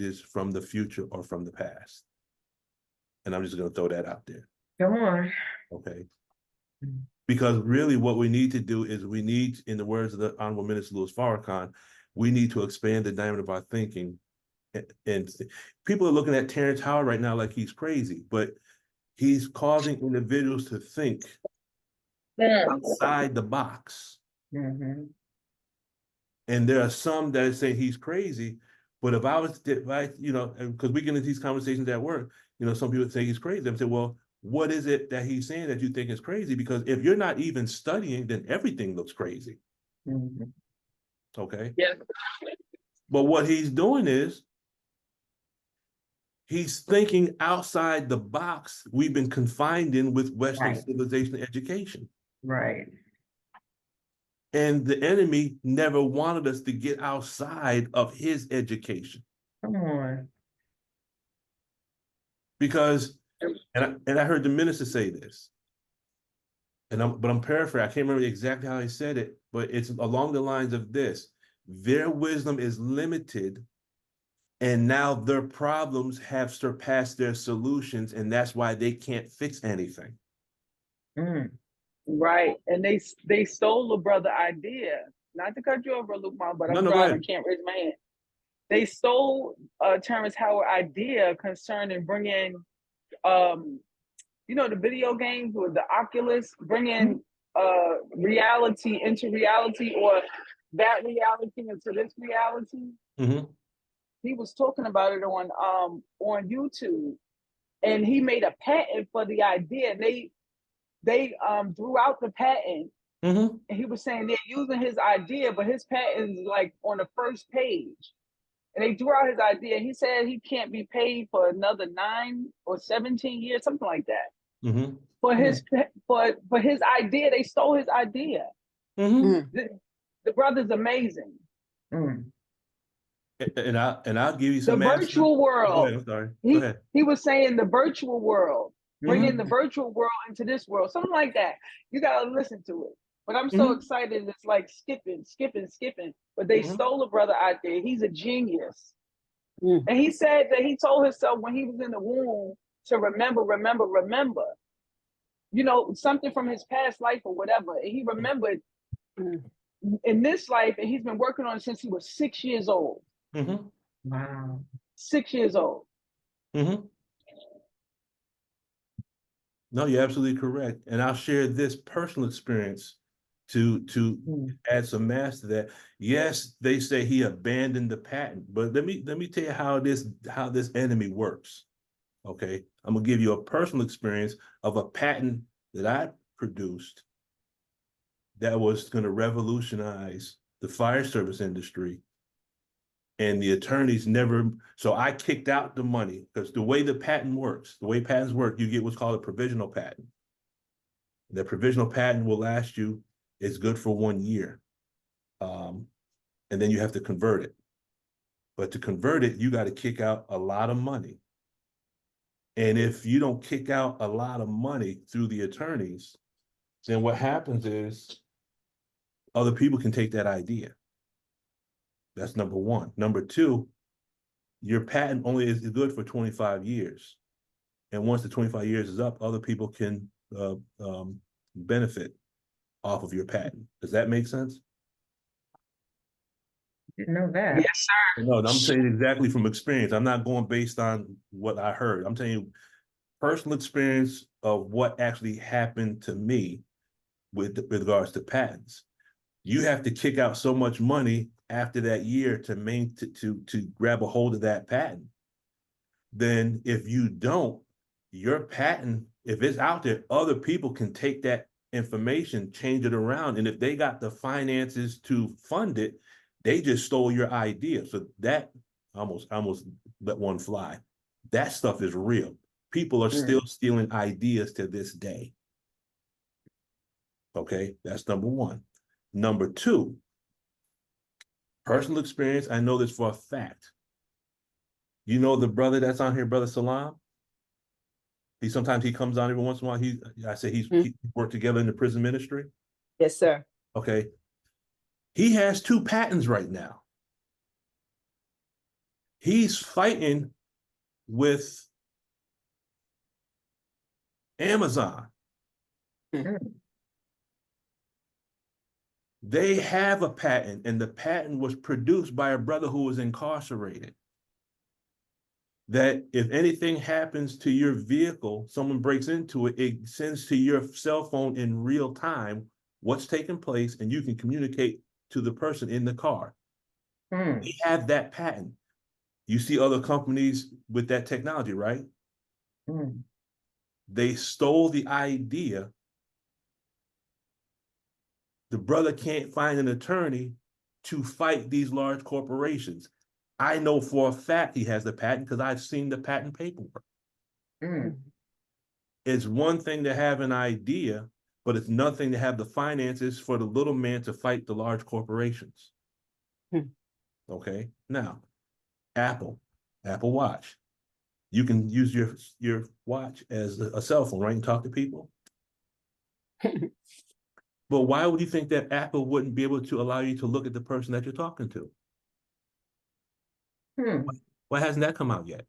is from the future or from the past. And I'm just going to throw that out there. Come on. Okay. Because really what we need to do is we need, in the words of the Honorable Minister Louis Farrakhan, we need to expand the diameter of our thinking. And people are looking at Terrence Howard right now like he's crazy, but he's causing individuals to think outside the box. Mm-hmm. And there are some that say he's crazy, but if I, you know, because we get into these conversations at work, you know, some people say he's crazy. I'm saying, well, what is it that he's saying that you think is crazy? Because if you're not even studying, then everything looks crazy. Mm-hmm. Okay. Yeah. But what he's doing is he's thinking outside the box we've been confined in with Western civilization and education. Right. And the enemy never wanted us to get outside of his education. Come on. Because, and I heard the minister say this, but I'm paraphrasing. I can't remember exactly how he said it, but it's along the lines of this: their wisdom is limited, and now their problems have surpassed their solutions, and that's why they can't fix anything. Mm. Right. And they stole a brother idea. Not to cut you over, Luke Mom, but I'm driving, can't raise my hand. They stole Terrence Howard idea concerning bringing, you know, the video games with the Oculus, bringing reality into reality, or that reality into this reality. Mm-hmm. He was talking about it on YouTube, and he made a patent for the idea. And they drew out the patent. Mm-hmm. And he was saying they're using his idea, but his patent is like on the first page. And they drew out his idea. He said he can't be paid for another 9 or 17 years, something like that. Mm-hmm. For his idea, they stole his idea. Mm-hmm. The brother's amazing. Mm. And I'll give you some the virtual world. Go ahead, I'm sorry. Go ahead. He was saying the virtual world, bringing Mm-hmm. the virtual world into this world, something like that. You gotta listen to it. But I'm so excited. It's like skipping. But they stole a brother out there. He's a genius. And he said that he told himself when he was in the womb to remember. You know, something from his past life or whatever. And he remembered in this life, and he's been working on it since he was 6 years old. Mm-hmm. Wow. 6 years old. Mm-hmm. No, you're absolutely correct. And I'll share this personal experience to add some mass to that. Yes, they say he abandoned the patent, but let me tell you how this enemy works. Okay, I'm gonna give you a personal experience of a patent that I produced that was going to revolutionize the fire service industry. And the attorneys never, so I kicked out the money, because the way patents work, you get what's called a provisional patent. The provisional patent will last you, it's good for 1 year. And then you have to convert it. But to convert it, you got to kick out a lot of money. And if you don't kick out a lot of money through the attorneys, then what happens is other people can take that idea. That's number one. Number two, your patent only is good for 25 years. And once the 25 years is up, other people can benefit off of your patent. Does that make sense? Didn't know that. Yes, sir. No, I'm saying exactly from experience. I'm not going based on what I heard. I'm telling you personal experience of what actually happened to me with regards to patents. You have to kick out so much money after that year to grab a hold of that patent. Then if you don't, your patent, if it's out there, other people can take that information, change it around. And if they got the finances to fund it, they just stole your idea. So that almost let one fly. That stuff is real. People are still stealing ideas to this day. Okay, that's number one. Number two, personal experience, I know this for a fact. You know the brother that's on here, Brother Salam? Sometimes he comes on every once in a while. He worked together in the prison ministry. Yes, sir. Okay. He has 2 patents right now. He's fighting with Amazon. Mm. They have a patent, and the patent was produced by a brother who was incarcerated. That if anything happens to your vehicle, someone breaks into it, it sends to your cell phone in real time what's taking place, and you can communicate to the person in the car. Mm. They have that patent. You see other companies with that technology, right? Mm. They stole the idea. The brother can't find an attorney to fight these large corporations. I know for a fact he has the patent because I've seen the patent paperwork. Mm. It's one thing to have an idea, but it's nothing to have the finances for the little man to fight the large corporations. Okay, now, Apple Watch. You can use your watch as a cell phone, right, and talk to people. But why would you think that Apple wouldn't be able to allow you to look at the person that you're talking to? Why hasn't that come out yet?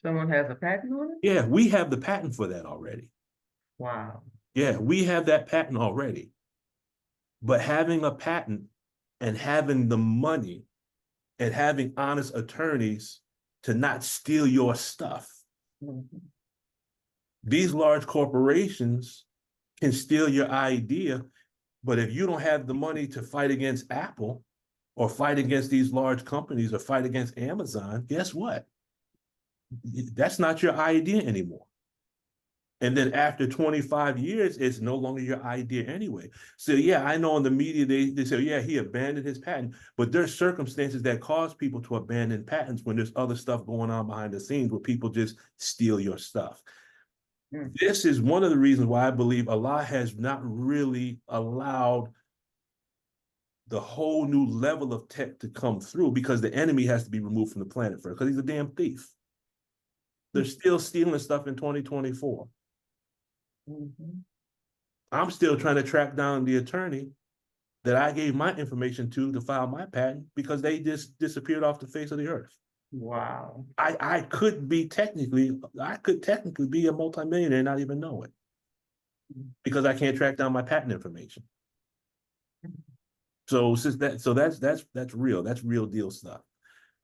Someone has a patent on it? Yeah, we have the patent for that already. Wow. Yeah, we have that patent already. But having a patent and having the money and having honest attorneys to not steal your stuff. Mm-hmm. These large corporations can steal your idea, but if you don't have the money to fight against Apple or fight against these large companies or fight against Amazon, guess what? That's not your idea anymore. And then after 25 years, it's no longer your idea anyway. So yeah, I know in the media, they say, yeah, he abandoned his patent, but there's circumstances that cause people to abandon patents when there's other stuff going on behind the scenes where people just steal your stuff. Mm. This is one of the reasons why I believe Allah has not really allowed the whole new level of tech to come through, because the enemy has to be removed from the planet first, because he's a damn thief. They're still stealing stuff in 2024. Mm-hmm. I'm still trying to track down the attorney that I gave my information to file my patent, because they just disappeared off the face of the earth. Wow. I could technically be a multimillionaire and not even know it, because I can't track down my patent information. So that's real. That's real deal stuff.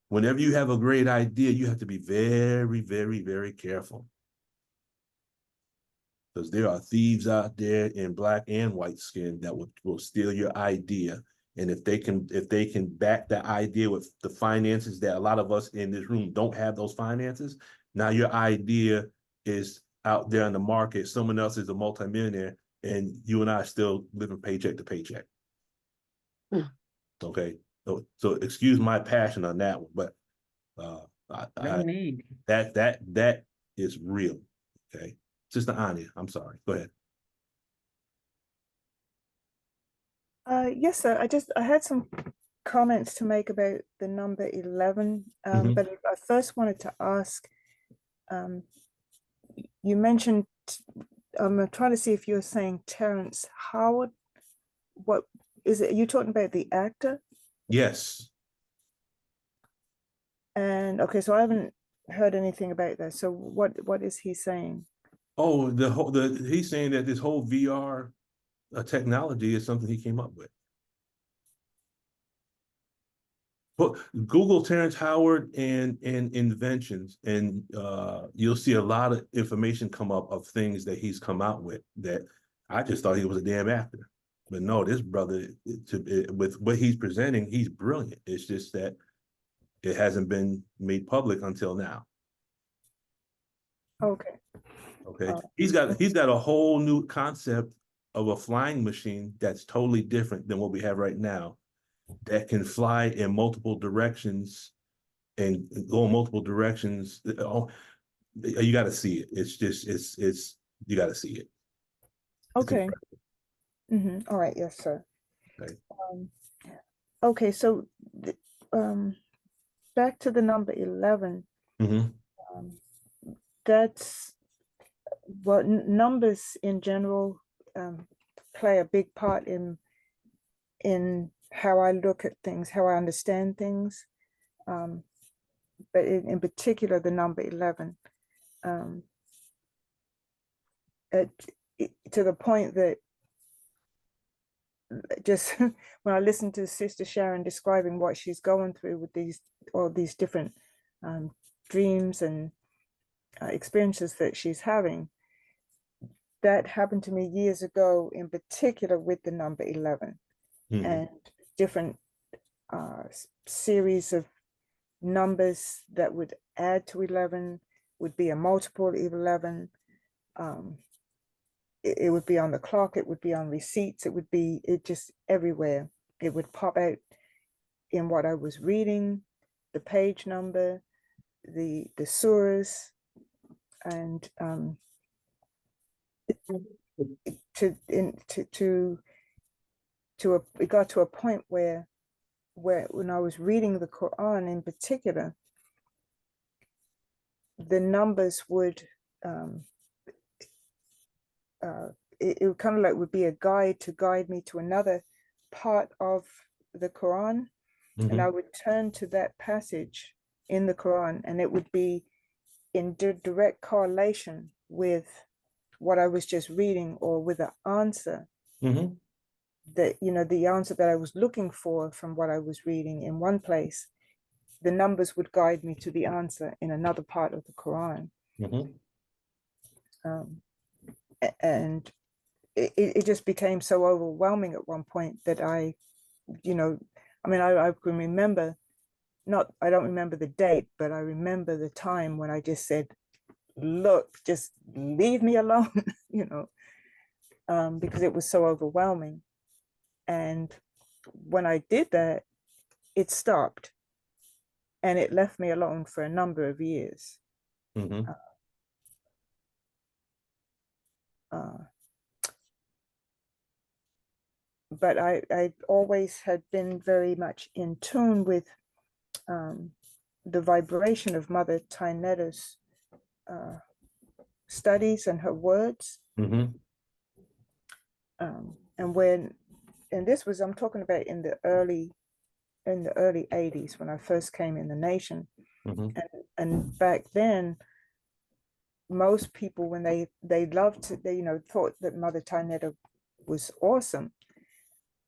Whenever you have a great idea, you have to be very, very, very careful, because there are thieves out there in black and white skin that will steal your idea. And if they can back that idea with the finances that a lot of us in this room don't have, those finances, now your idea is out there in the market. Someone else is a multimillionaire, and you and I are still living paycheck to paycheck. Okay, so excuse my passion on that one, but No need. That is real. Okay, Sister Anya, I'm sorry. Go ahead. Yes, sir. I had some comments to make about the number 11, but I first wanted to ask, you mentioned, I'm trying to see if you're saying Terrence Howard. What is it? Are you talking about the actor? Yes. And okay, so I haven't heard anything about that. So what is he saying? Oh, he's saying that this whole VR technology is something he came up with. But Google Terrence Howard and inventions, and you'll see a lot of information come up of things that he's come out with that I just thought he was a damn actor. But no, this brother, with what he's presenting, he's brilliant. It's just that it hasn't been made public until now. Okay. Okay. He's got a whole new concept of a flying machine that's totally different than what we have right now, that can fly in multiple directions and go in multiple directions. Oh, you got to see it. It's just, you got to see it. Okay. All right. Yes, sir. Okay. Okay. So, back to the number 11. That's what numbers in general play a big part in how I look at things, how I understand things. but in particular, the number 11, to the point that just when I listen to Sister Sharon describing what she's going through with all these different dreams and experiences that she's having, that happened to me years ago, in particular with the number 11 and different series of numbers that would add to 11, would be a multiple of 11. It would be on the clock, it would be on receipts, it just everywhere. It would pop out in what I was reading, the page number, the surahs, and it got to a point where when I was reading the Quran in particular, the numbers would it kind of like would be a guide to guide me to another part of the Quran, and I would turn to that passage in the Quran, and it would be in direct correlation with what I was just reading, or with an answer that, the answer that I was looking for from what I was reading in one place. The numbers would guide me to the answer in another part of the Quran. And it just became so overwhelming at one point that I can remember, I don't remember the date, but I remember the time when I just said, look, just leave me alone, because it was so overwhelming. And when I did that, it stopped, and it left me alone for a number of years. But I always had been very much in tune with the vibration of Mother Dianetics' studies and her words. And this was, I'm talking about in the early 80s, when I first came in the nation. And back then, most people, when they thought that Mother Dianetic was awesome,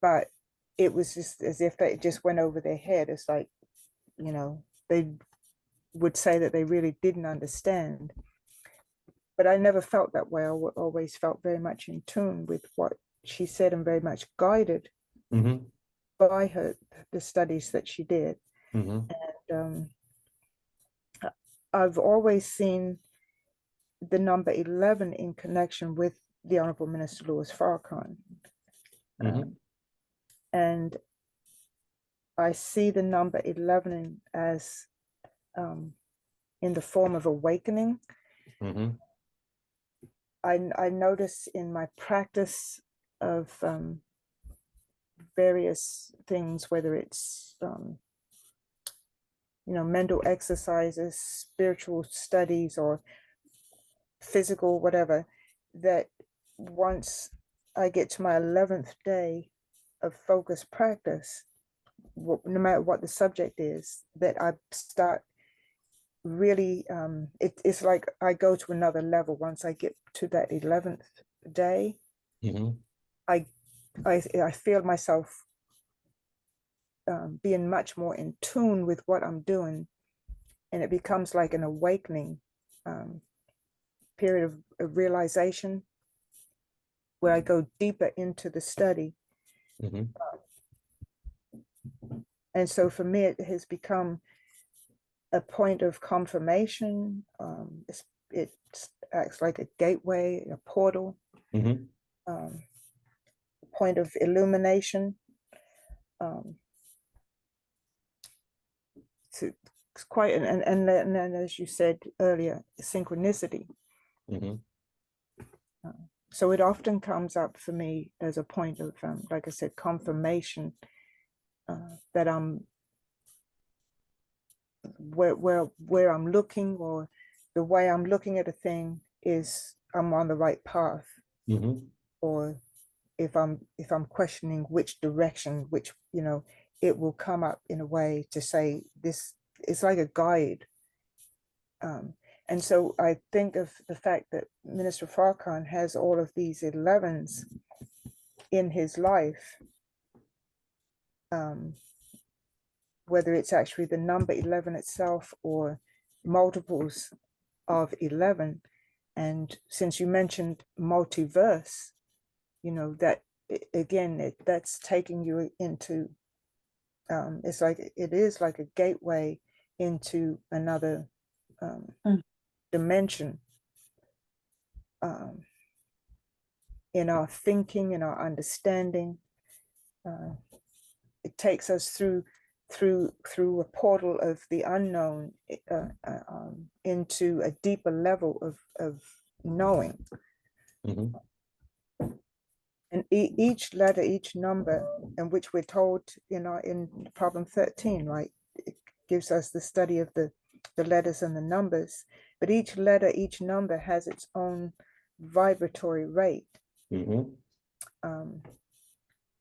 but it was just as if it just went over their head. It's like, they would say that they really didn't understand. But I never felt that way. I always felt very much in tune with what she said, and very much guided by the studies that she did. And I've always seen the number 11 in connection with the Honorable Minister Louis Farrakhan. And I see the number 11 as in the form of awakening. I notice in my practice of various things, whether it's mental exercises, spiritual studies, or physical, whatever, that once I get to my 11th day of focused practice, no matter what the subject is, that I start really, it's like I go to another level once I get to that 11th day. I feel myself being much more in tune with what I'm doing, and it becomes like an awakening period of realization, where I go deeper into the study. And so for me, it has become a point of confirmation. It acts like a gateway, a portal, a point of illumination. It's quite, and then as you said earlier, synchronicity. So it often comes up for me as a point of, like I said, confirmation that I'm where I'm looking, or the way I'm looking at a thing is I'm on the right path. Or if I'm questioning which direction, it will come up in a way to say this it's like a guide. And so I think of the fact that Minister Farrakhan has all of these 11s in his life, whether it's actually the number 11 itself or multiples of 11. And since you mentioned multiverse, you know, that again, that's taking you into, it's like, it is like a gateway into another dimension in our thinking, in our understanding. It takes us through a portal of the unknown into a deeper level of knowing. And each letter, each number, and which we're told, you know, in problem 13, right? It gives us the study of the letters and the numbers, but each letter, each number has its own vibratory rate.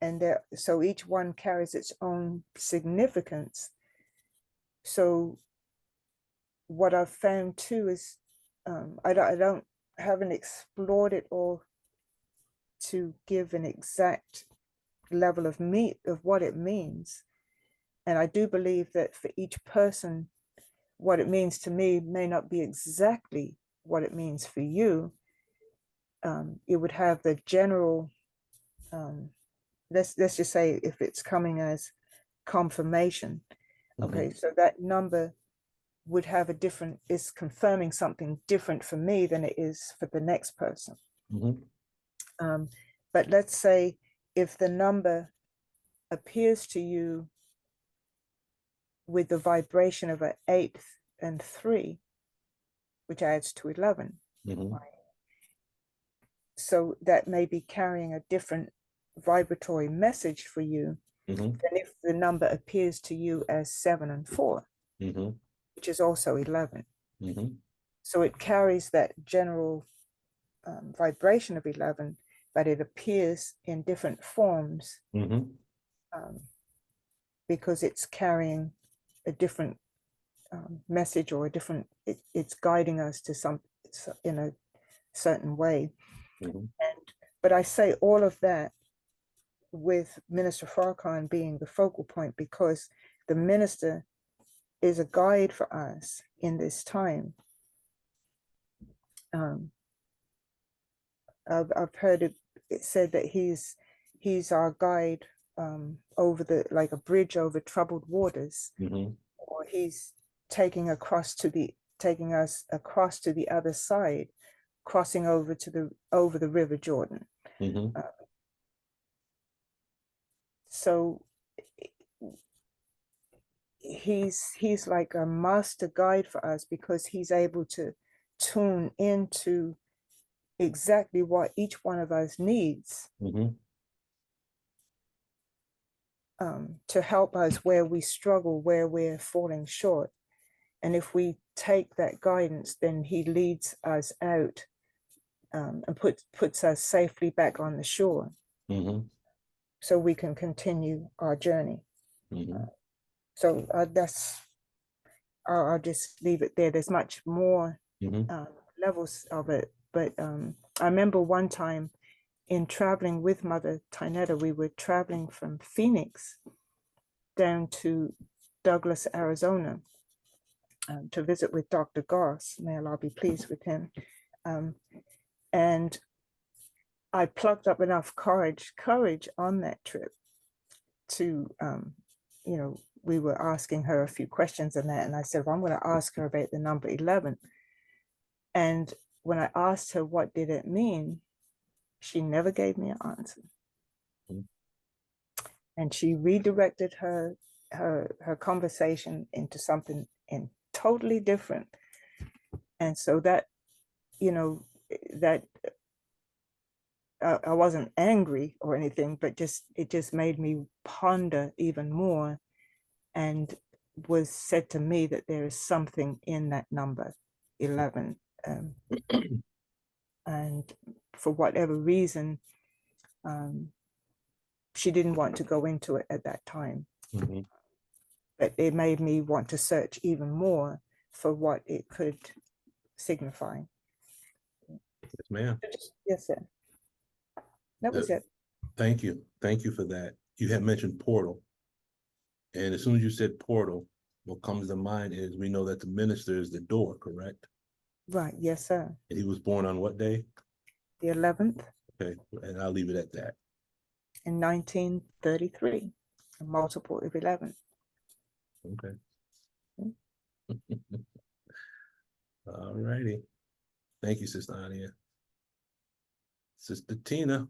And so each one carries its own significance. So what I've found too is, I haven't explored it all to give an exact level of what it means. And I do believe that for each person, what it means to me may not be exactly what it means for you. It would have the general, let's just say if it's coming as confirmation, okay, so that number would have a different, is confirming something different for me than it is for the next person. But let's say if the number appears to you with the vibration of an 8th and 3, which adds to 11, right? So that may be carrying a different vibratory message for you than if the number appears to you as 7 and 4, which is also 11. So it carries that general vibration of 11, but it appears in different forms because it's carrying a different message or a different, it's guiding us to some, in a certain way. But I say all of that with Minister Farrakhan being the focal point, because the minister is a guide for us in this time. I've heard it said that he's our guide over like a bridge over troubled waters, or he's taking us across to the other side, crossing over the River Jordan. So he's like a master guide for us, because he's able to tune into exactly what each one of us needs to help us where we struggle, where we're falling short. And if we take that guidance, then he leads us out and puts us safely back on the shore, so we can continue our journey. So I'll just leave it there. There's much more levels of it, but I remember one time in traveling with Mother Dianetta, we were traveling from Phoenix down to Douglas, Arizona, to visit with Dr. Goss. May Allah be pleased with him. And I plucked up enough courage on that trip to, you know, we were asking her a few questions on that. And I said, well, I'm going to ask her about the number 11. And when I asked her what did it mean, she never gave me an answer. And she redirected her conversation into something totally different. And so that, you know, that I wasn't angry or anything, but it just made me ponder even more, and was said to me that there is something in that number 11. And for whatever reason, she didn't want to go into it at that time. but it made me want to search even more for what it could signify. Yes, ma'am. Yes, sir. That was it. Thank you. Thank you for that. You had mentioned portal. And as soon as you said portal, what comes to mind is we know that the minister is the door, correct? Right. Yes, sir. And he was born on what day? The 11th Okay, and I'll leave it at that. in 1933, a multiple of 11. Okay. All righty. Thank you, Sister Ania. Sister Tina.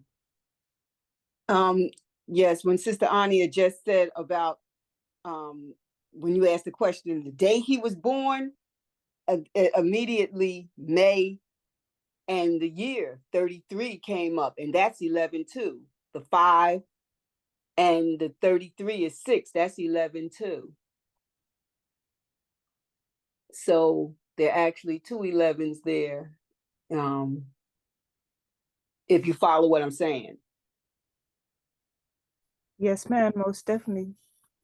Yes, when Sister Ania just said about when you asked the question, the day he was born, immediately May and the year 33 came up, and that's 11 too. The 5 and the 33 is 6. That's 11 too. So there are actually 2 11s there. If you follow what I'm saying. Yes, ma'am, most definitely.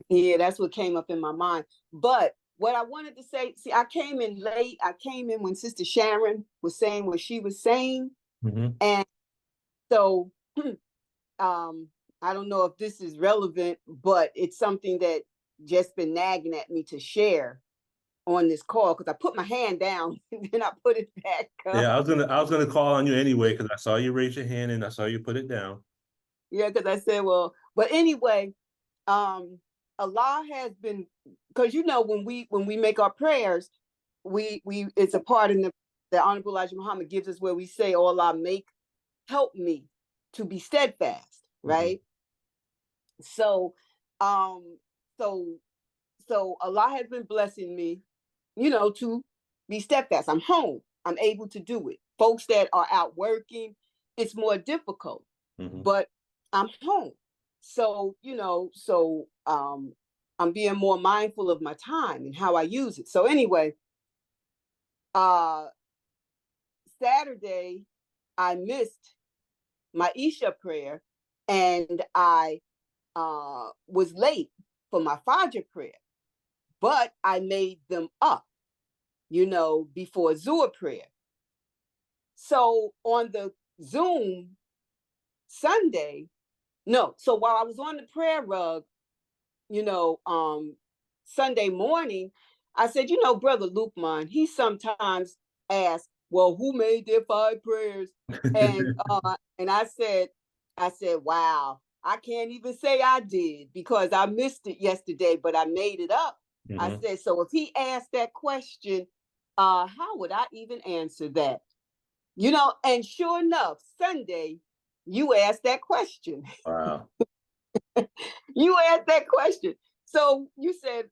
Yeah, that's what came up in my mind. But what I wanted to say, see, I came in late. I came in when Sister Sharon was saying what she was saying. Mm-hmm. And so I don't know if this is relevant, but it's something that just been nagging at me to share on this call, because I put my hand down and then I put it back up. Yeah, I was gonna call on you anyway, because I saw you raise your hand and I saw you put it down. Yeah, because I said, well, but anyway, Allah has been, because you know, when we make our prayers, we it's a part in the Honorable Elijah Muhammad gives us where we say, oh Allah, help me to be steadfast, right? Mm-hmm. So Allah has been blessing me, you know, to be steadfast. I'm home. I'm able to do it. Folks that are out working, it's more difficult, but I'm home. So, you know, I'm being more mindful of my time and how I use it. So anyway, Saturday, I missed my Isha prayer, and I was late for my Fajr prayer, but I made them up, you know, before Zuhr prayer. So on the Zoom Sunday, so while I was on the prayer rug, you know, Sunday morning, I said, you know, Brother Lukman, he sometimes asks, well, who made their 5 prayers? And I said, wow, I can't even say I did, because I missed it yesterday, but I made it up. I said, so if he asked that question, how would I even answer that? You know, and sure enough, Sunday, you asked that question. Wow. You asked that question. So you said,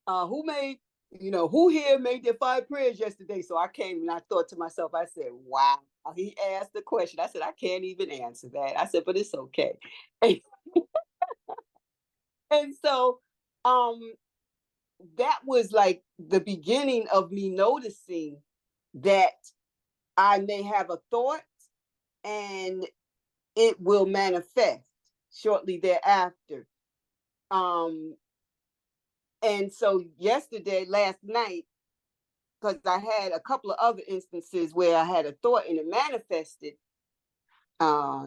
who here made their 5 prayers yesterday? So I came and I thought to myself, I said, wow, he asked the question. I said, I can't even answer that. I said, but it's okay. And so that was like the beginning of me noticing that I may have a thought and it will manifest shortly thereafter. And so last night, because I had a couple of other instances where I had a thought and it manifested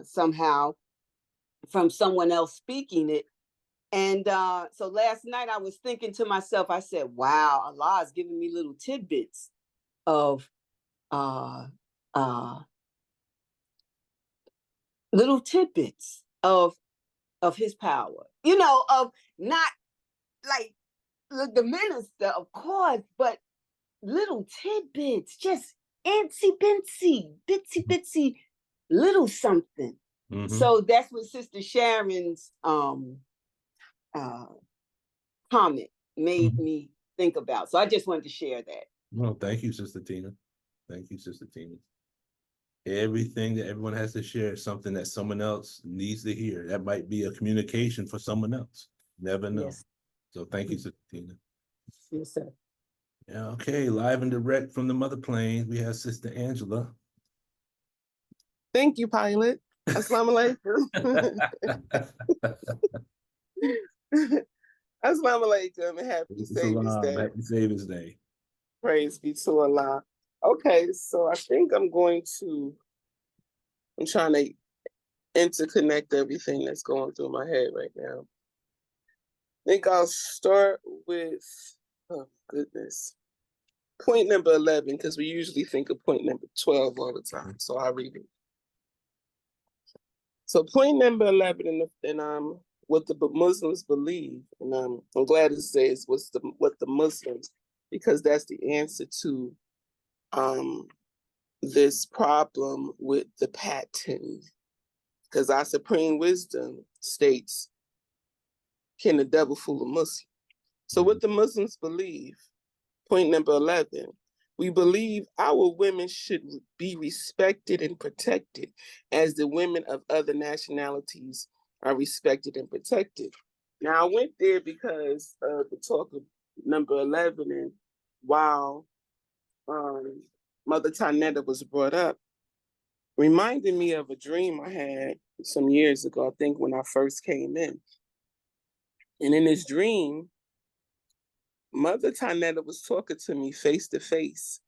somehow from someone else speaking it. And so last night I was thinking to myself, I said, wow, Allah is giving me little tidbits of his power, you know, of not like the minister, of course, but little tidbits, just bitsy little something. So that's what Sister Sharon's comment made me think about. So I just wanted to share that. Well, thank you, Sister Tina. Thank you, Sister Tina. Everything that everyone has to share is something that someone else needs to hear. That might be a communication for someone else. Never know. Yes. So thank you, Sister Tina. Yes, sir. Yeah, okay, live and direct from the Mother Plane, we have Sister Angela. Thank you, Pilot. Assalamu alaikum. Assalamu alaikum and happy Savior's Day. Happy Savior's Day. Praise be to Allah. Okay, so I think I'm trying to interconnect everything that's going through my head right now. I think I'll start with, oh goodness, point number 11, because we usually think of point number 12 all the time. So I'll read it. So point number 11 in what the Muslims believe, and I'm glad to say is what the Muslims, because that's the answer to this problem with the pattern. Because our supreme wisdom states, can the devil fool a Muslim? So what the Muslims believe, point number 11, we believe our women should be respected and protected as the women of other nationalities are respected and protected. Now, I went there because of the talk of number 11, and while Mother Dianetic was brought up, reminded me of a dream I had some years ago, I think when I first came in. And in this dream, Mother Dianetic was talking to me face to face.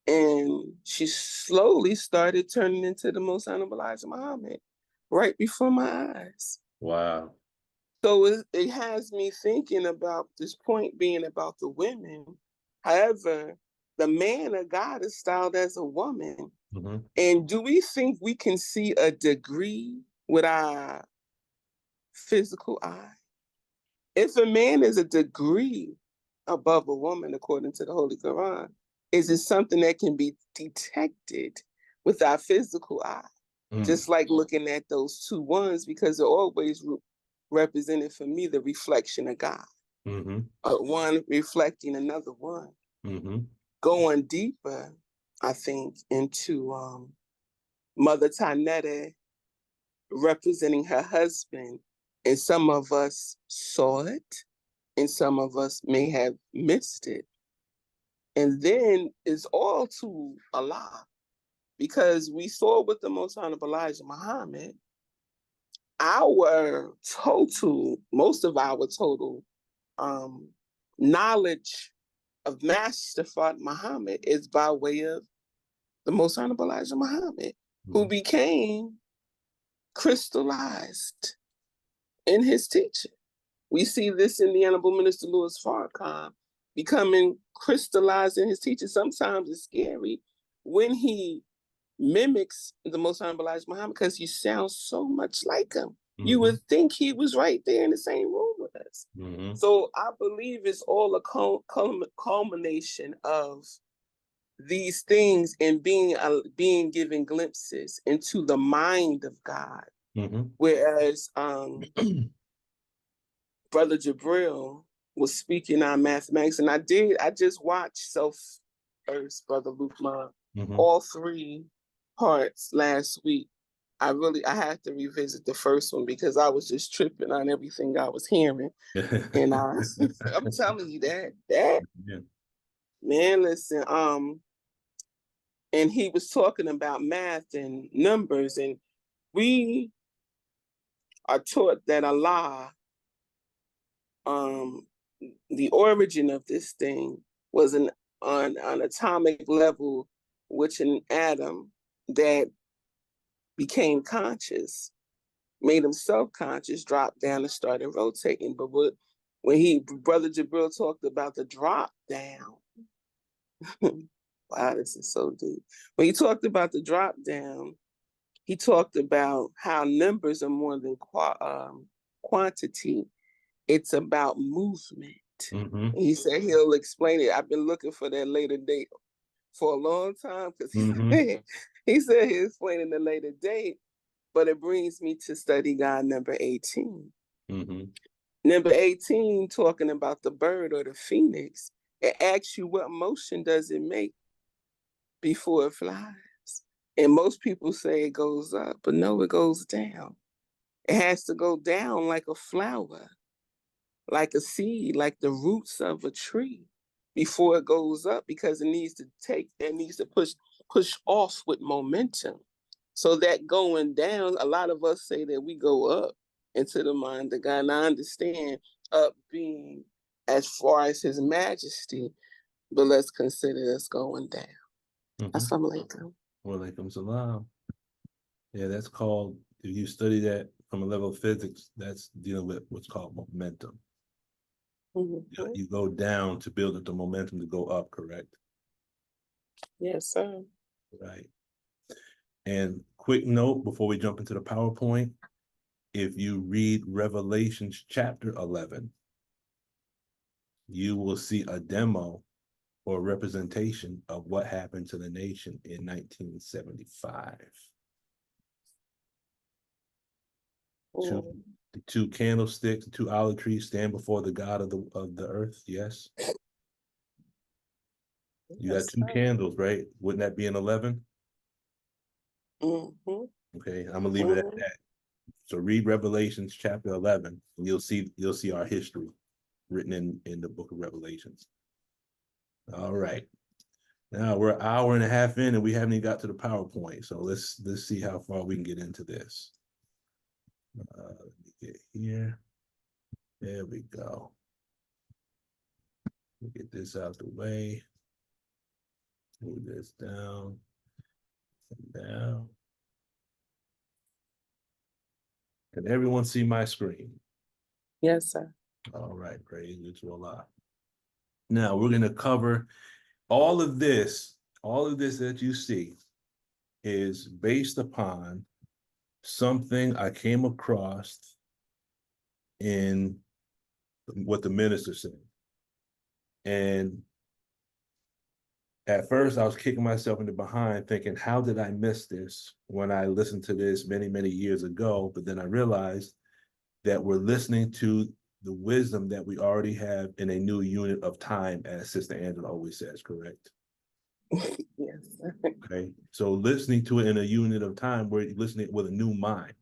And she slowly started turning into the Most Honorable Elijah Muhammad right before my eyes. Wow. So it has me thinking about this point being about the women. However, the man of God is styled as a woman. Mm-hmm. And do we think we can see a degree with our physical eye? If a man is a degree above a woman, according to the Holy Quran, is it something that can be detected with our physical eye? Just like looking at those two ones, because they're always represented for me the reflection of God. Mm-hmm. One reflecting another one. Mm-hmm. Going deeper, I think, into Mother Dianetic representing her husband, and some of us saw it, and some of us may have missed it. And then it's all to Allah, because we saw with the Most Honorable Elijah Muhammad, most of our total knowledge of Master Fard Muhammad is by way of the Most Honorable Elijah Muhammad, who became crystallized in his teaching. We see this in the Honorable Minister Louis Farrakhan becoming crystallized in his teaching. Sometimes it's scary when he mimics the Most Honorable Elijah Muhammad, because he sounds so much like him. Mm-hmm. You would think he was right there in the same room with us. Mm-hmm. So I believe it's all a culmination of these things and being given glimpses into the mind of God. Mm-hmm. Whereas Brother Jabril was speaking on mathematics, and I just watched Self First, Brother Lukman, all 3 parts last week. I had to revisit the first one because I was just tripping on everything I was hearing. And I'm telling you that yeah. Man, listen, and he was talking about math and numbers, and we are taught that Allah, the origin of this thing was on an atomic level, which an atom that became conscious, made himself conscious, dropped down and started rotating. But when Brother Jabril talked about the drop down, wow, this is so deep. When he talked about the drop down, he talked about how numbers are more than quantity. It's about movement. Mm-hmm. He said he'll explain it. I've been looking for that later date for a long time, because he said he'll explain in the later date. But it brings me to study guide number 18. Mm-hmm. Number 18, talking about the bird or the phoenix, it asks you what motion does it make before it flies. And most people say it goes up, but no, it goes down. It has to go down like a flower, like a seed, like the roots of a tree, before it goes up, because it needs to push off with momentum. So that going down, a lot of us say that we go up into the mind of God. And I understand up being as far as His Majesty, but let's consider us going down. Assalamu alaikum. Wa alaikum salam. Yeah, that's called, if you study that from a level of physics, that's dealing with what's called momentum. You go down to build up the momentum to go up, correct? Yes, sir. Right. And quick note before we jump into the PowerPoint, if you read Revelations chapter 11, you will see a demo or representation of what happened to the nation in 1975. The two candlesticks, the two olive trees stand before the God of the earth. Yes. You got two candles, right? Wouldn't that be an 11? Okay, I'm gonna leave it at that. So read Revelations chapter 11, and you'll see our history written in the book of Revelations. All right. Now we're an hour and a half in, and we haven't even got to the PowerPoint. So let's see how far we can get into this. Let me get here. There we go. We'll get this out the way. Move this down and down. Can everyone see my screen? Yes, sir. All right, praise to Allah. Now we're going to cover all of this that you see is based upon something I came across in what the minister said. And at first I was kicking myself in the behind thinking, how did I miss this when I listened to this many, many years ago? But then I realized that we're listening to the wisdom that we already have in a new unit of time, as Sister Angela always says, correct? Yes. Okay, so listening to it in a unit of time, we're listening with a new mind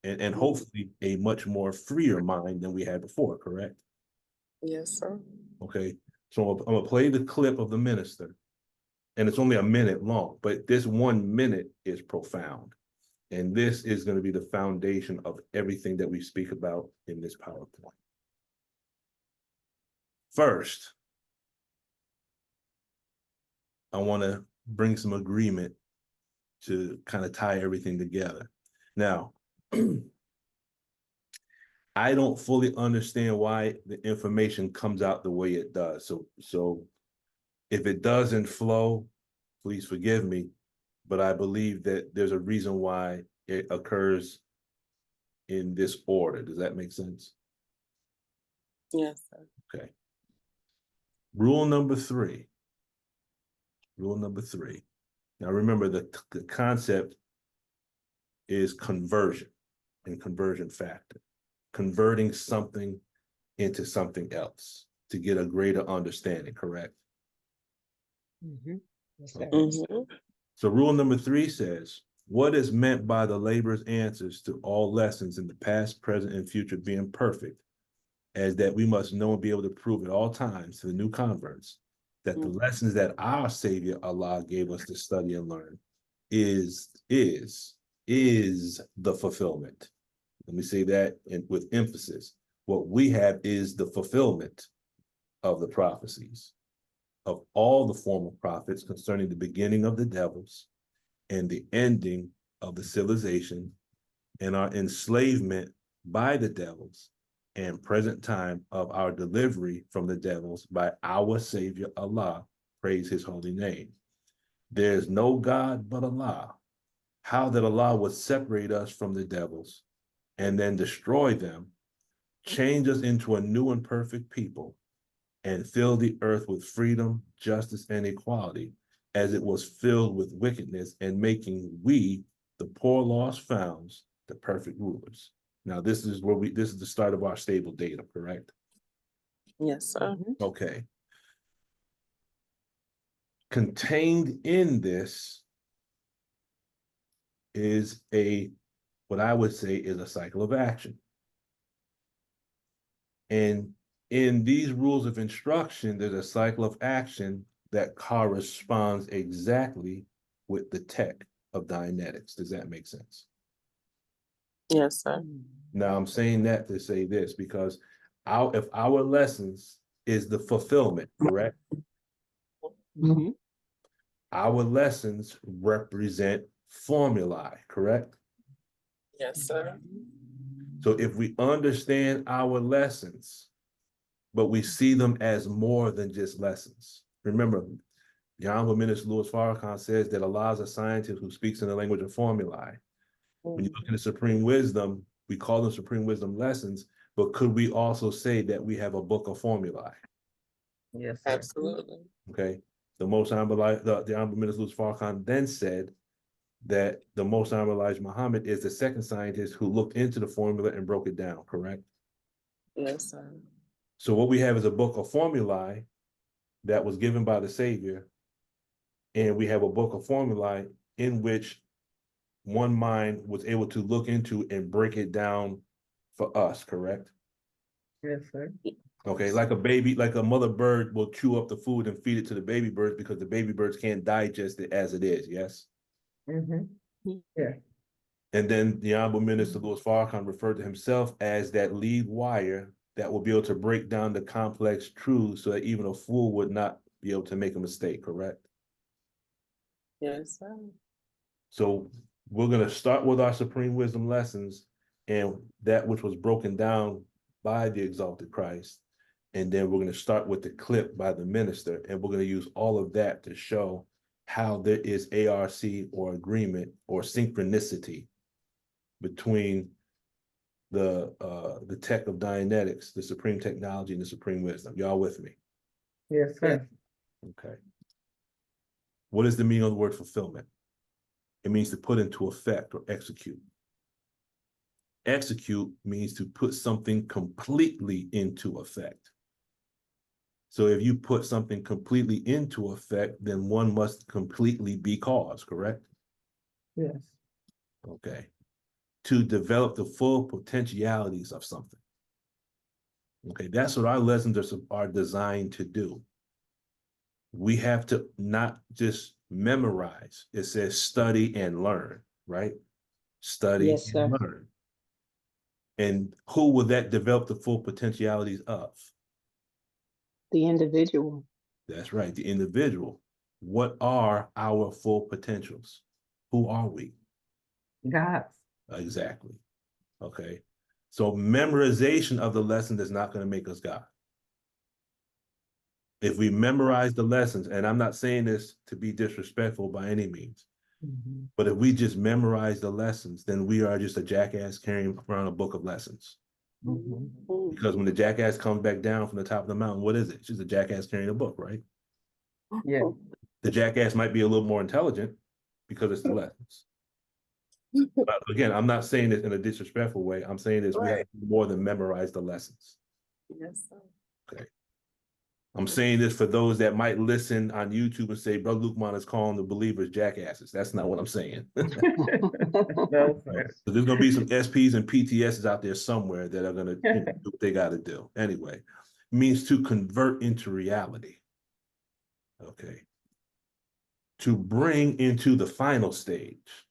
and hopefully a much more freer mind than we had before, correct? Yes, sir. Okay, so I'm gonna play the clip of the minister, and it's only a minute long, but this 1 minute is profound. And this is going to be the foundation of everything that we speak about in this PowerPoint. First, I want to bring some agreement to kind of tie everything together. Now, I don't fully understand why the information comes out the way it does. So if it doesn't flow, please forgive me, but I believe that there's a reason why it occurs in this order. Does that make sense? Yes, sir. Okay. Rule number three. Rule number three. Now remember the concept is conversion and conversion factor. Converting something into something else to get a greater understanding, correct? So rule number three says, what is meant by the laborer's answers to all lessons in the past, present, and future being perfect, as that we must know and be able to prove at all times to the new converts that the lessons that our Savior Allah gave us to study and learn is the fulfillment. Let me say that with emphasis. What we have is the fulfillment of the prophecies of all the former prophets concerning the beginning of the devils and the ending of the civilization and our enslavement by the devils and present time of our delivery from the devils by our Savior Allah, praise his holy name. There is no God but Allah. How that Allah would separate us from the devils and then destroy them, change us into a new and perfect people, and fill the earth with freedom, justice, and equality, as it was filled with wickedness, and making we, the poor lost founds, the perfect rulers. Now, this is the start of our stable data, correct? Yes, sir. Okay. Contained in this is what I would say is a cycle of action. And in these rules of instruction, there's a cycle of action that corresponds exactly with the tech of Dianetics. Does that make sense? Yes, sir. Now, I'm saying that to say this, because if our lessons is the fulfillment, correct? Mm-hmm. Our lessons represent formulae, correct? Yes, sir. So if we understand our lessons, but we see them as more than just lessons. Remember, the Honorable Minister Louis Farrakhan says that Allah is a scientist who speaks in the language of formulae. When you look at the Supreme Wisdom, we call them Supreme Wisdom lessons, but could we also say that we have a book of formulae? Yes, sir. Absolutely. Okay. The Honorable Minister Louis Farrakhan then said that the Most Honorable Elijah Muhammad is the second scientist who looked into the formula and broke it down, correct? Yes, sir. So what we have is a book of formulae that was given by the Savior, and we have a book of formulae in which one mind was able to look into and break it down for us, correct? Yes, sir. Okay, like a baby, like a mother bird will chew up the food and feed it to the baby birds because the baby birds can't digest it as it is, yes? Yeah. And then the Honorable Minister Louis Farrakhan referred to himself as that lead wire that will be able to break down the complex truths so that even a fool would not be able to make a mistake, correct? Yes, sir. So we're going to start with our Supreme Wisdom lessons and that which was broken down by the exalted Christ. And then we're going to start with the clip by the minister, and we're going to use all of that to show how there is ARC or agreement or synchronicity between the tech of Dianetics, the supreme technology, and the supreme wisdom. Y'all with me? Yes, sir. Okay. What is the meaning of the word fulfillment? It means to put into effect or execute. Execute means to put something completely into effect. So if you put something completely into effect, then one must completely be caused, correct? Yes. Okay. To develop the full potentialities of something. Okay, that's what our lessons are designed to do. We have to not just memorize. It says study and learn, right? Study Yes, sir. and learn. And who will that develop the full potentialities of? The individual. That's right, the individual. What are our full potentials? Who are we? God. Exactly. Okay. So memorization of the lesson is not going to make us God. If we memorize the lessons, and I'm not saying this to be disrespectful by any means, but if we just memorize the lessons, then we are just a jackass carrying around a book of lessons. Because when the jackass comes back down from the top of the mountain, what is it? It's just a jackass carrying a book, right? Yeah. The jackass might be a little more intelligent because it's the lessons. But again, I'm not saying this in a disrespectful way. I'm saying this, we have to do more than memorize the lessons. Yes, sir. Okay. I'm saying this for those that might listen on YouTube and say, Brother Lukman is calling the believers jackasses. That's not what I'm saying. No, sir. So there's going to be some SPs and PTSs out there somewhere that are going to do what they got to do. Anyway, it means to convert into reality. Okay. To bring into the final stage.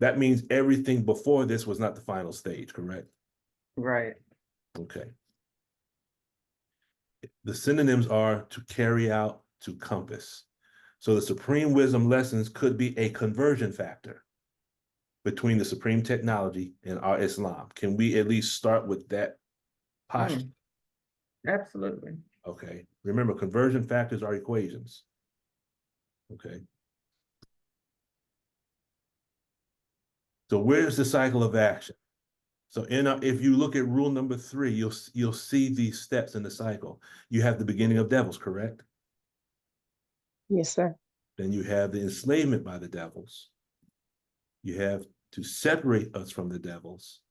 That means everything before this was not the final stage, correct? Right. Okay. The synonyms are to carry out, to compass. So the supreme wisdom lessons could be a conversion factor between the supreme technology and our Islam. Can we at least start with that posture? Absolutely. Okay. Remember, conversion factors are equations. Okay. So where's the cycle of action? So if you look at rule number 3, you'll see these steps in the cycle. You have the beginning of devils, correct? Yes, sir. Then you have the enslavement by the devils. You have to separate us from the devils,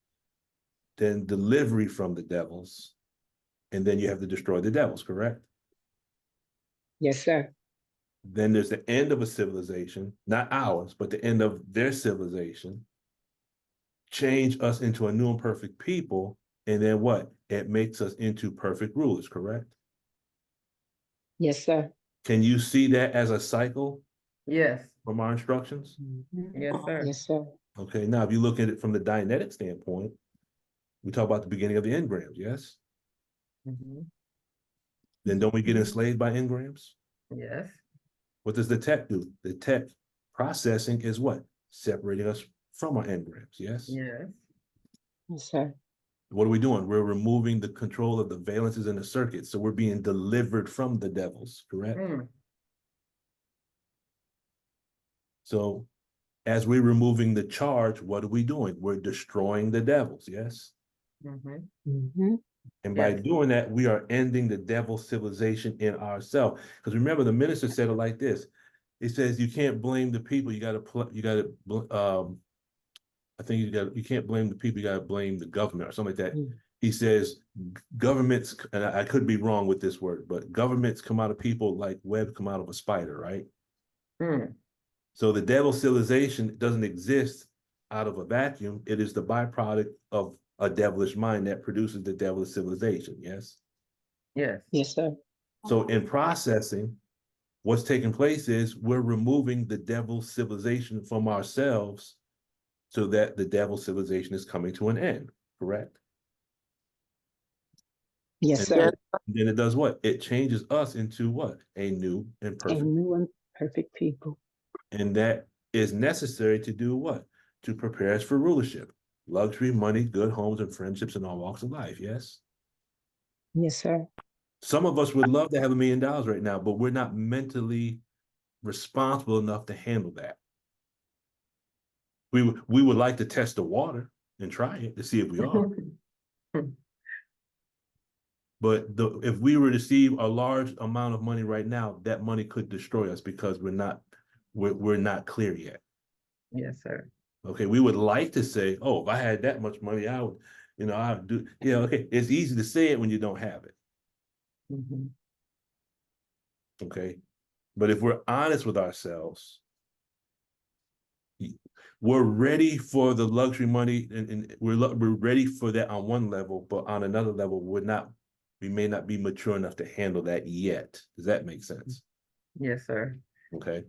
then delivery from the devils, and then you have to destroy the devils, correct? Yes, sir. Then there's the end of a civilization, not ours, but the end of their civilization, change us into a new and perfect people, and then what? It makes us into perfect rulers, correct? Yes, sir. Can you see that as a cycle Yes. from our instructions? Yes, sir. Yes, sir. Okay, now if you look at it from the Dianetic standpoint, we talk about the beginning of the engrams, yes? Then don't we get enslaved by engrams? Yes. What does the tech do? The tech processing is what? Separating us from our engrams, yes? Yes. Yes, sir. What are we doing? We're removing the control of the valences in the circuit. So we're being delivered from the devils, correct? So as we're removing the charge, what are we doing? We're destroying the devils, yes? And by doing that, we are ending the devil civilization in ourselves. Because remember, the minister said it like this. He says, you can't blame the people. You got to, I think you can't blame the people. You got to blame the government or something like that. He says, governments, and I could be wrong with this word, but governments come out of people like webs come out of a spider, right? So the devil civilization doesn't exist out of a vacuum. It is the byproduct of a devilish mind that produces the devilish civilization, yes? Yes. Yes, sir. So in processing, what's taking place is we're removing the devil civilization from ourselves so that the devil civilization is coming to an end, correct? Yes, And sir. then it does what? It changes us into what? A new and A perfect. new and perfect people. And that is necessary to do what? To prepare us for rulership. Luxury, money, good homes, and friendships in all walks of life, yes? Yes, sir. Some of us would love to have $1 million right now, but we're not mentally responsible enough to handle that. We would like to test the water and try it to see if we are. But if we were to receive a large amount of money right now, that money could destroy us because we're not clear yet. Yes, sir. Okay, we would like to say, oh, if I had that much money, I would, I would do, okay. It's easy to say it when you don't have it. Okay. But if we're honest with ourselves, we're ready for the luxury money and we're ready for that on one level, but on another level, we may not be mature enough to handle that yet. Does that make sense? Yes, sir. Okay.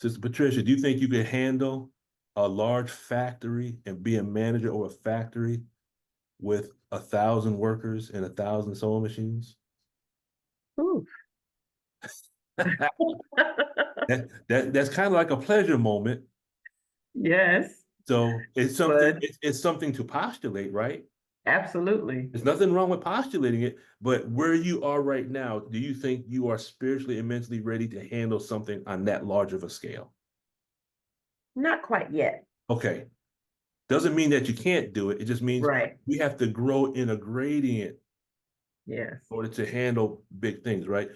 Sister Patricia, do you think you could handle a large factory and be a manager of a factory with 1,000 workers and 1,000 sewing machines? Ooh. That's kind of like a pleasure moment. Yes. So it's something, it's something to postulate, right? Absolutely. There's nothing wrong with postulating it, but where you are right now, do you think you are spiritually and mentally ready to handle something on that large of a scale? Not quite yet. Okay. Doesn't mean that you can't do it. It just means Right. we have to grow in a gradient Yes. in order to handle big things, right?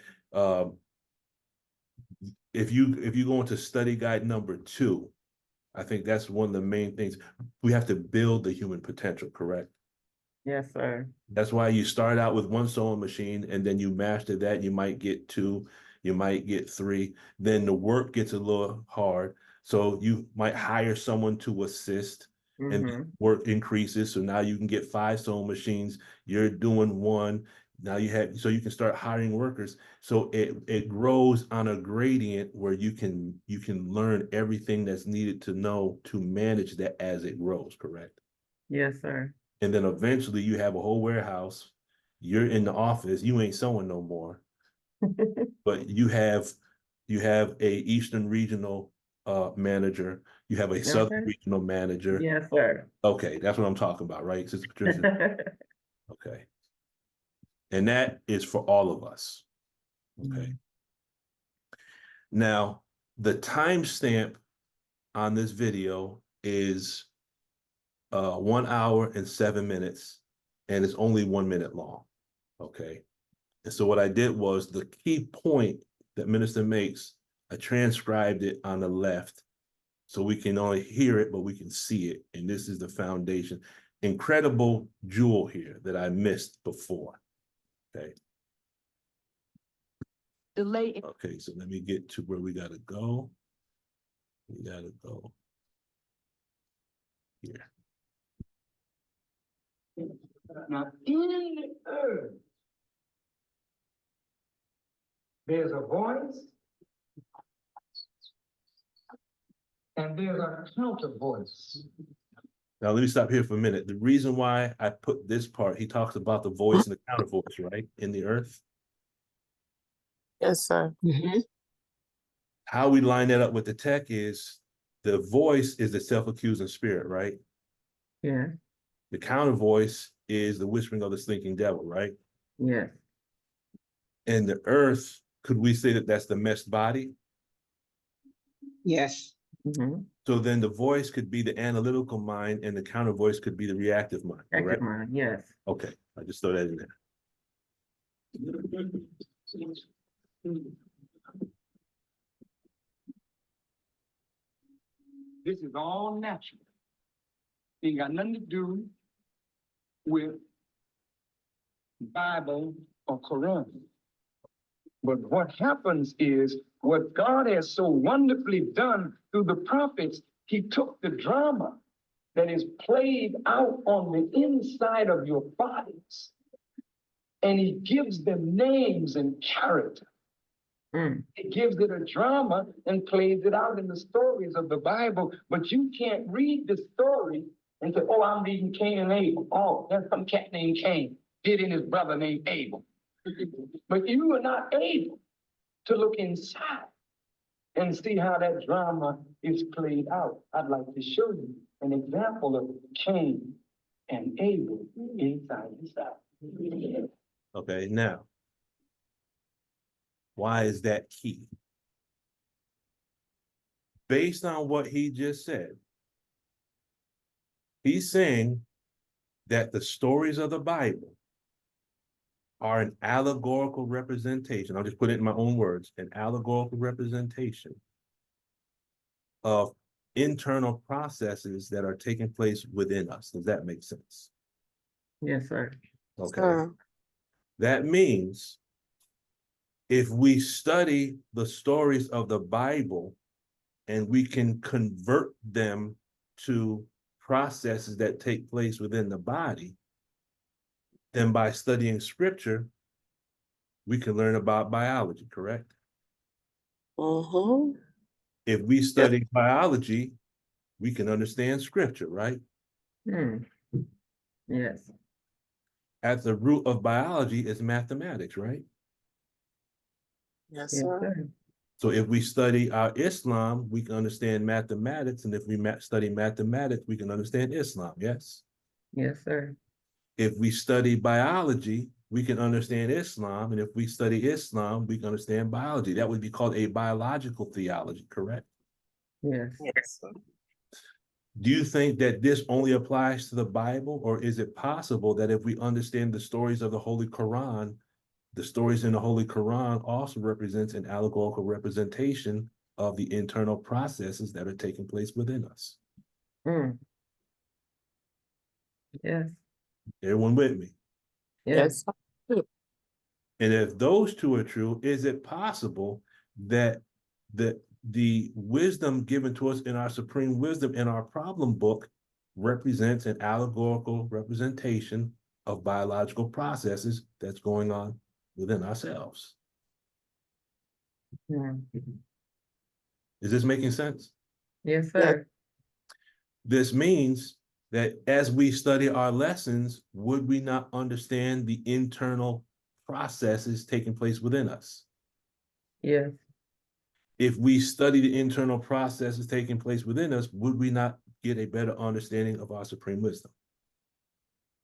If you go into study guide number 2, I think that's one of the main things. We have to build the human potential, correct? Yes, sir. That's why you start out with 1 sewing machine and then you master that. You might get 2, you might get 3. Then the work gets a little hard. So you might hire someone to assist and work increases. So now you can get 5 sewing machines. You're doing 1. Now so you can start hiring workers. So it grows on a gradient where you can learn everything that's needed to know to manage that as it grows, correct? Yes, sir. And then eventually you have a whole warehouse. You're in the office. You ain't sewing no more. But you have a Eastern regional manager. You have a Southern regional manager. Yes, sir. Okay, that's what I'm talking about, right, Sister Patricia? Okay. And that is for all of us. Okay. Now, the timestamp on this video is 1 hour and 7 minutes, and it's only 1 minute long. Okay. And so what I did was the key point that minister makes, I transcribed it on the left so we can only hear it, but we can see it. And this is the foundation. Incredible jewel here that I missed before. Okay. Okay, so let me get to where we gotta go. We gotta go here. Now, in the earth, there's a voice and there's a counter voice. Now, let me stop here for a minute. The reason why I put this part, he talks about the voice and the counter voice, right? In the earth. Yes, sir. How we line that up with the tech is the voice is the self-accusing spirit, right? Yeah. The counter voice is the whispering of the slinking devil, right? Yes. And the earth, could we say that that's the meshed body? Yes. So then the voice could be the analytical mind and the counter voice could be the reactive mind, Active correct? mind, yes. Okay, I just throw that in there. This is all natural. Ain't got nothing to do with Bible or Quran. But what happens is what God has so wonderfully done through the prophets, he took the drama that is played out on the inside of your bodies and he gives them names and character. He gives it a drama and plays it out in the stories of the Bible, but you can't read the story and say, oh, I'm reading Cain and Abel. Oh, there's some cat named Cain, hitting his brother named Abel. But you are not able to look inside and see how that drama is played out. I'd like to show you an example of Cain and Abel inside his house. Okay, now, why is that key? Based on what he just said, he's saying that the stories of the Bible are an allegorical representation. I'll just put it in my own words, an allegorical representation of internal processes that are taking place within us. Does that make sense? Yes, sir. Okay. That means if we study the stories of the Bible and we can convert them to processes that take place within the body, then by studying scripture, we can learn about biology, correct? If we study biology, we can understand scripture, right? Yes. At the root of biology is mathematics, right? Yes, Yes, sir. sir. So if we study our Islam, we can understand mathematics. And if we study mathematics, we can understand Islam, yes? Yes, sir. If we study biology, we can understand Islam. And if we study Islam, we can understand biology. That would be called a biological theology, correct? Yes. Yes, sir. Do you think that this only applies to the Bible, or is it possible that if we understand the stories of the Holy Quran, the stories in the Holy Quran also represents an allegorical representation of the internal processes that are taking place within us? Yes. Everyone with me? Yes. Yes. And if those two are true, is it possible that the wisdom given to us in our supreme wisdom in our problem book represents an allegorical representation of biological processes that's going on within ourselves? Is this making sense? Yes, sir. This means that as we study our lessons, would we not understand the internal processes taking place within us? Yes. If we study the internal processes taking place within us, would we not get a better understanding of our supreme wisdom?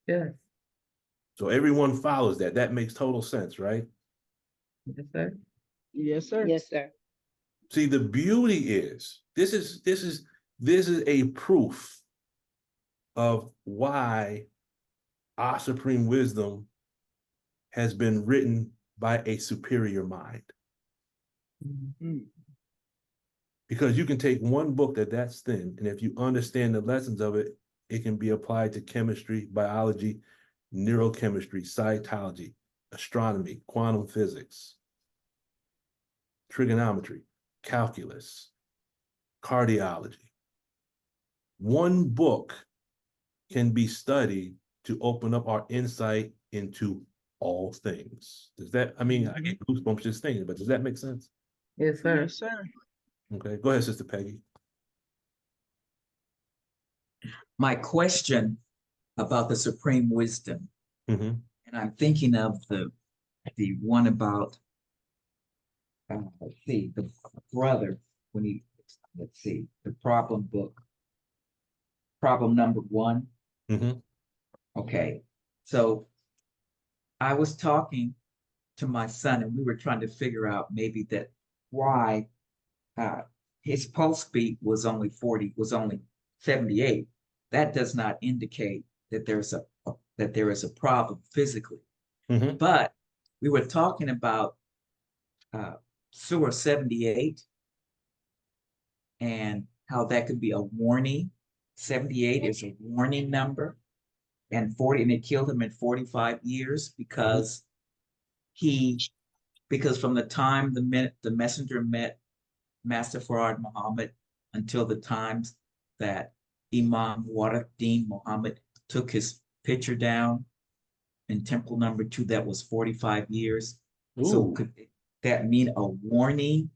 Yes. So everyone follows that. That makes total sense, right? Yes, sir. Yes, sir. Yes, sir. See, the beauty is this is a proof of why our supreme wisdom has been written by a superior mind. Because you can take one book that's thin, and if you understand the lessons of it, it can be applied to chemistry, biology, neurochemistry, cytology, astronomy, quantum physics, trigonometry, calculus, cardiology. One book can be studied to open up our insight into all things. Does that, I mean, I get goosebumps just thinking, but does that make sense? Yes, sir. Yes, sir. Okay, go ahead, Sister Peggy. my question about the supreme wisdom, Mm-hmm. and I'm thinking of the one about let's see, the brother when he, let's see, the problem book, problem number 1. Mm-hmm. Okay, so I was talking to my son, and we were trying to figure out maybe that why his pulse beat was only 78. That does not indicate that there is a problem physically. Mm-hmm. But we were talking about Surah 78 and how that could be a warning. 78 is a warning number, and it killed him in 45 years because from the time the messenger met Master Farad Muhammad until the times that Imam Waruddin Muhammad took his picture down in temple number 2, that was 45 years. Ooh. So could that mean a warning?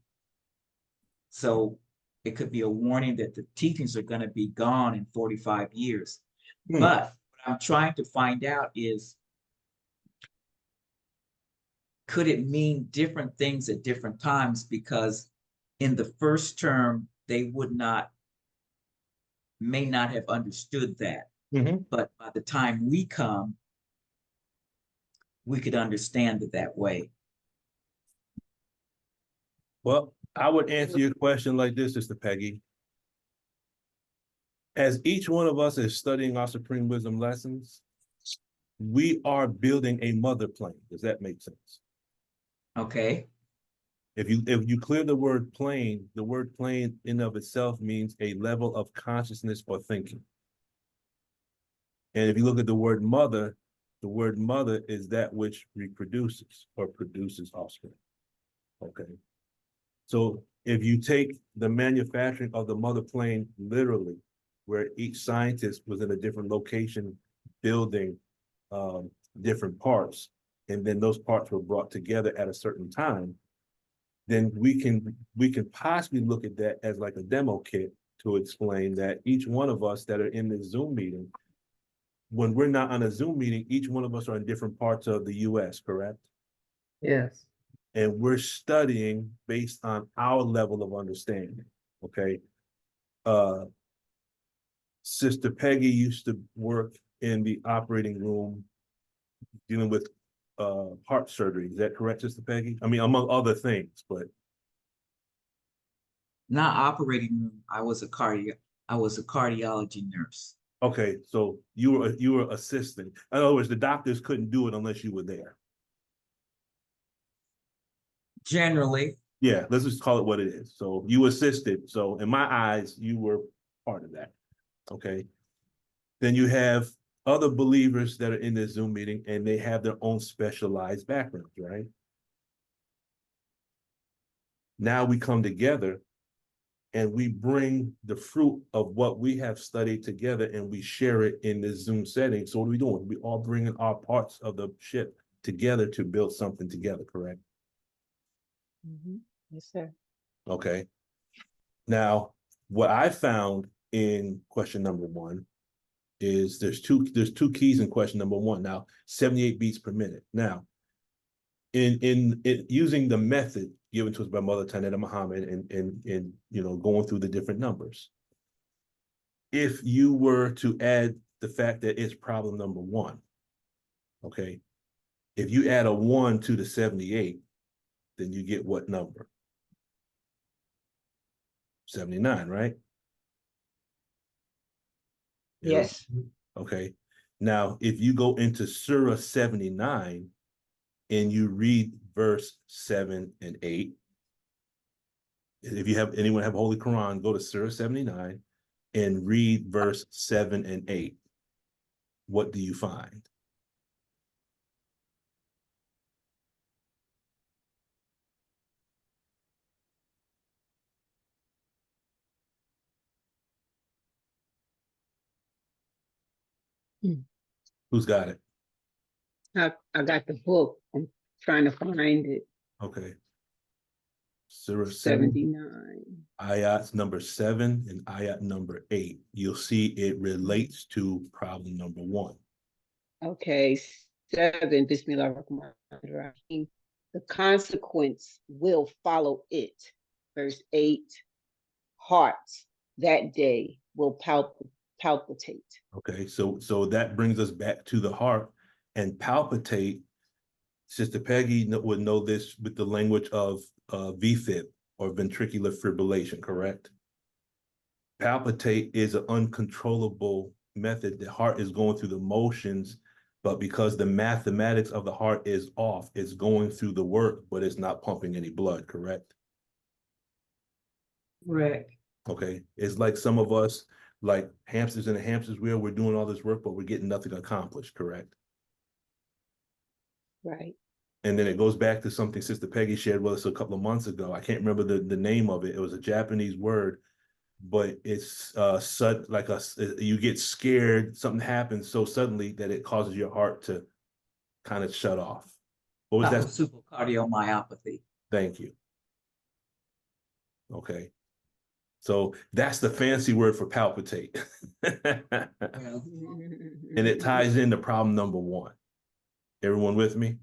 So it could be a warning that the teachings are going to be gone in 45 years. But what I'm trying to find out is, could it mean different things at different times? Because in the first term, they may not have understood that. Mm-hmm. But by the time we come, we could understand it that way. Well, I would answer your question like this, Sister Peggy. As each one of us is studying our Supreme Wisdom lessons, we are building a mother plane. Does that make sense? Okay. If you clear the word plane in of itself means a level of consciousness or thinking. And if you look at the word mother is that which reproduces or produces offspring. Okay. So if you take the manufacturing of the mother plane literally, where each scientist was in a different location building different parts, and then those parts were brought together at a certain time, then we can possibly look at that as like a demo kit to explain that each one of us that are in this Zoom meeting, when we're not on a Zoom meeting, each one of us are in different parts of the US, correct? Yes. And we're studying based on our level of understanding, okay? Sister Peggy used to work in the operating room dealing with heart surgery. Is that correct, Sister Peggy? I mean, among other things, but. Not operating room, I was a cardiology nurse. Okay, so you were assisting. In other words, the doctors couldn't do it unless you were there. Generally. Yeah, let's just call it what it is. So you assisted. So in my eyes, you were part of that. Okay. Then you have other believers that are in this Zoom meeting and they have their own specialized backgrounds, right? Now we come together and we bring the fruit of what we have studied together and we share it in this Zoom setting. So what are we doing? We all bringing our parts of the ship together to build something together, correct? Mm-hmm. Yes, sir. Okay. Now, what I found in question number 1 is there's two keys in question number 1. Now, 78 beats per minute. Now, in using the method given to us by Mother Dianetic Muhammad and going through the different numbers, if you were to add the fact that it's problem number 1, okay, if you add a 1 to the 78, then you get what number? 79, right? Yes. Okay. Now, if you go into Surah 79 and you read verse 7 and 8, if you have anyone have Holy Quran, go to Surah 79 and read verse 7 and 8. What do you find? Who's got it? I got the book. I'm trying to find it. Okay. Surah 79. ayats number 7 and ayat number 8. You'll see it relates to problem number 1. Okay, 7, Bismillah ar-Rahman. The consequence will follow it. Verse 8, hearts that day will palpitate. Okay, so that brings us back to the heart, and palpitate. Sister Peggy would know this with the language of VFib, or ventricular fibrillation, correct? Palpitate is an uncontrollable method. The heart is going through the motions, but because the mathematics of the heart is off, it's going through the work, but it's not pumping any blood, correct? Correct. Okay, it's like some of us, like hamsters in a hamster's wheel, we're doing all this work, but we're getting nothing accomplished, correct? Right. And then it goes back to something Sister Peggy shared with us a couple of months ago. I can't remember the name of it. It was a Japanese word, but it's like you get scared, something happens so suddenly that it causes your heart to kind of shut off. What was that? Super cardiomyopathy. Thank you. Okay. So that's the fancy word for palpitate. And it ties into problem number 1. Everyone with me?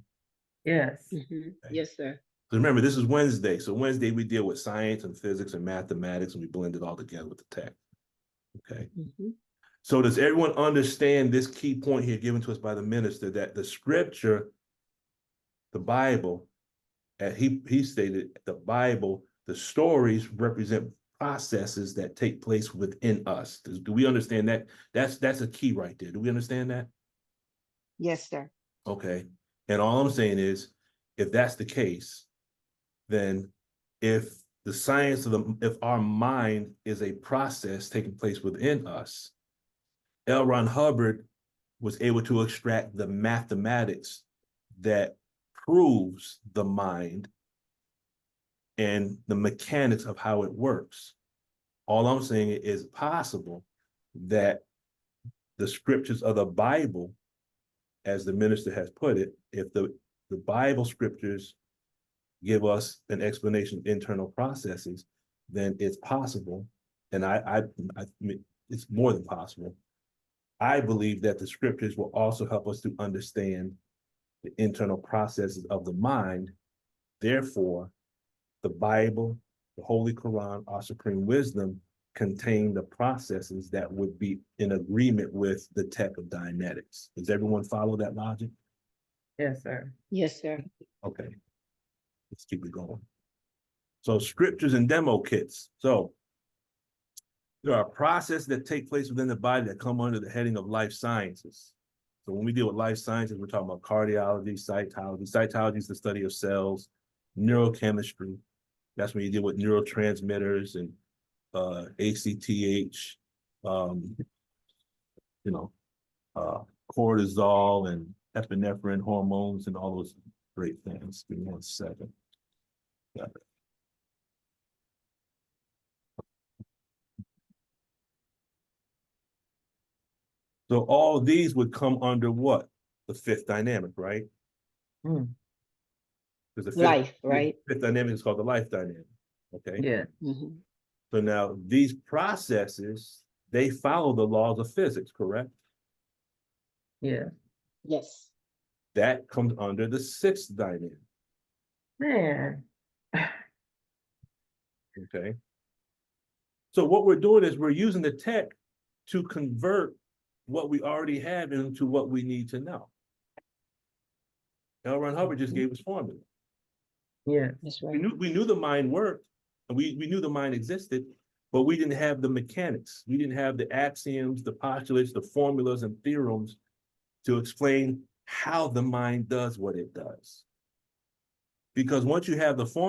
Yes. Okay. Yes, sir. So remember, this is Wednesday. So Wednesday, we deal with science and physics and mathematics, and we blend it all together with the text. Okay. So does everyone understand this key point here given to us by the minister, that the scripture, the Bible, as he stated, the Bible, the stories represent processes that take place within us. Do we understand that? That's a key right there. Do we understand that? Yes, sir. Okay. And all I'm saying is, if that's the case, then if the science of if our mind is a process taking place within us, L. Ron Hubbard was able to extract the mathematics that proves the mind and the mechanics of how it works. All I'm saying is possible that the scriptures of the Bible, as the minister has put it, if the Bible scriptures give us an explanation of internal processes, then it's possible, and I mean, it's more than possible. I believe that the scriptures will also help us to understand the internal processes of the mind. Therefore, the Bible, the Holy Quran, our supreme wisdom, contain the processes that would be in agreement with the tech of Dianetics. Does everyone follow that logic? Yes, sir. Yes, sir. Okay, let's keep it going. So scriptures and demo kits. So there are processes that take place within the body that come under the heading of life sciences. So when we deal with life sciences, we're talking about cardiology, cytology. Cytology is the study of cells, neurochemistry. That's when you deal with neurotransmitters and ACTH, cortisol and epinephrine hormones and all those great things. Give me 1 second. Got it. So all these would come under what? The 5th dynamic, right? Because the life, right? 5th dynamic is called the life dynamic. Okay. Yeah. So now these processes, they follow the laws of physics, correct? Yeah. Yes. That comes under the 6th dynamic. Man. Okay. So what we're doing is we're using the tech to convert what we already have into what we need to know. L. Ron Hubbard just gave us formula. Yeah. That's right. We knew the mind worked, and we knew the mind existed, but we didn't have the mechanics. We didn't have the axioms, the postulates, the formulas, and theorems to explain how the mind does what it does. Because once you have the formula,